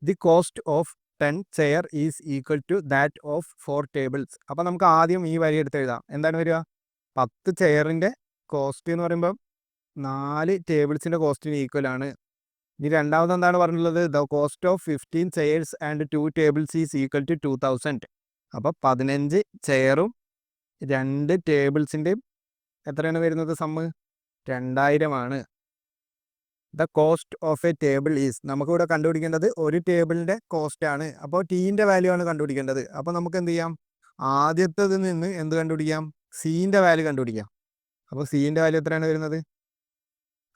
The cost of 10 chair is equal to that of 4 tables. അപ്പോൾ നമുക്ക് ആദ്യം ഈ വരി എടുത്ത് എഴുതാം. എന്താണ് വരിക? 10 ചെയറിൻ്റെ കോസ്റ്റ് എന്ന് പറയുമ്പോൾ 4 ടേബിൾസിൻ്റെ കോസ്റ്റിന് ഈക്വൽ ആണ്. ഇനി രണ്ടാമത് എന്താണ് പറഞ്ഞിട്ടുള്ളത്? The cost of 15 chairs and 2 tables is equal to 2000. അപ്പോൾ 15 ചെയറും 2 ടേബിൾസിൻ്റെയും എത്രയാണ് വരുന്നത്? സമ്മ് 2000 ആണ്. The cost of A table is, നമുക്കിവിടെ കണ്ടുപിടിക്കേണ്ടത് ഒരു ടേബിളിൻ്റെ കോസ്റ്റ് ആണ്. അപ്പോൾ ടീൻ്റെ വാല്യൂ ആണ് കണ്ടുപിടിക്കേണ്ടത്. അപ്പോൾ നമുക്ക് എന്ത് ചെയ്യാം? ആദ്യത്തതിൽ നിന്ന് എന്ത് കണ്ടുപിടിക്കാം? സീൻ്റെ വാല്യൂ കണ്ടുപിടിക്കാം. അപ്പോൾ സീൻ്റെ വാല്യൂ എത്രയാണ് വരുന്നത്?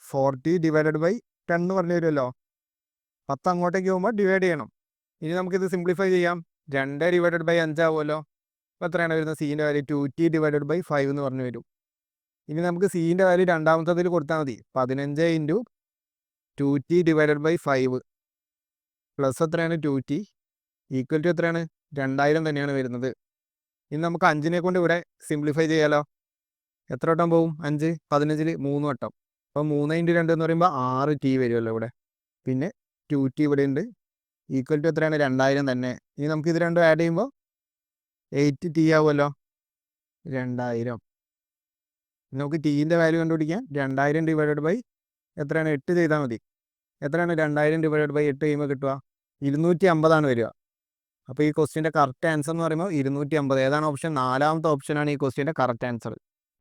40 ഡിവൈഡഡ് ബൈ 10 എന്ന് പറഞ്ഞു വരുമല്ലോ. 10 അങ്ങോട്ടേക്ക് പോകുമ്പോൾ ഡിവൈഡ് ചെയ്യണം. ഇനി നമുക്കിത് സിംപ്ലിഫൈ ചെയ്യാം. 2 ഡിവൈഡഡ് ബൈ 5 ആവുമല്ലോ. അപ്പോൾ എത്രയാണ് വരുന്നത്? സീൻ്റെ വാല്യൂ 2t ഡിവൈഡഡ് ബൈ 5 എന്ന് പറഞ്ഞു വരും. ഇനി നമുക്ക് സീൻ്റെ വാല്യൂ രണ്ടാമത്തതിൽ കൊടുത്താൽ മതി. 15 into 2t divided by 5 plus എത്രയാണ്? 2t ഈക്വൽ ടു എത്രയാണ്? 2000 തന്നെയാണ് വരുന്നത്. ഇനി നമുക്ക് 5നെ കൊണ്ട് ഇവിടെ സിംപ്ലിഫൈ ചെയ്യാലോ. എത്ര വട്ടം പോവും? 5 15ൽ 3 വട്ടം. അപ്പോൾ 3 ഇൻറ്റു 2 എന്ന് പറയുമ്പോൾ 6t വരുമല്ലോ ഇവിടെ. പിന്നെ 2t ഇവിടെ ഉണ്ട്. ഈക്വൽ ടു എത്രയാണ്? 2000 തന്നെ. ഇനി നമുക്ക് ഇത് രണ്ടും ആഡ് ചെയ്യുമ്പോൾ 8t ആവുമല്ലോ. 2000. നമുക്ക് ടീൻ്റെ വാല്യൂ കണ്ടുപിടിക്കാം. 2000 ഡിവൈഡഡ് ബൈ എത്രയാണ്? 8 ചെയ്താൽ മതി. എത്രയാണ് 2000 ഡിവൈഡഡ് ബൈ 8 ചെയ്യുമ്പോൾ കിട്ടുക? 250 വരിക. അപ്പോൾ ഈ ക്വസ്റ്റ്യൻ്റെ കറക്റ്റ് ആൻസർ എന്ന് പറയുമ്പോൾ 250. ഏതാണ് ഓപ്ഷൻ? നാലാമത്തെ ഓപ്ഷനാണ് ഈ ക്വസ്റ്റ്യൻ്റെ കറക്റ്റ് ആൻസർ.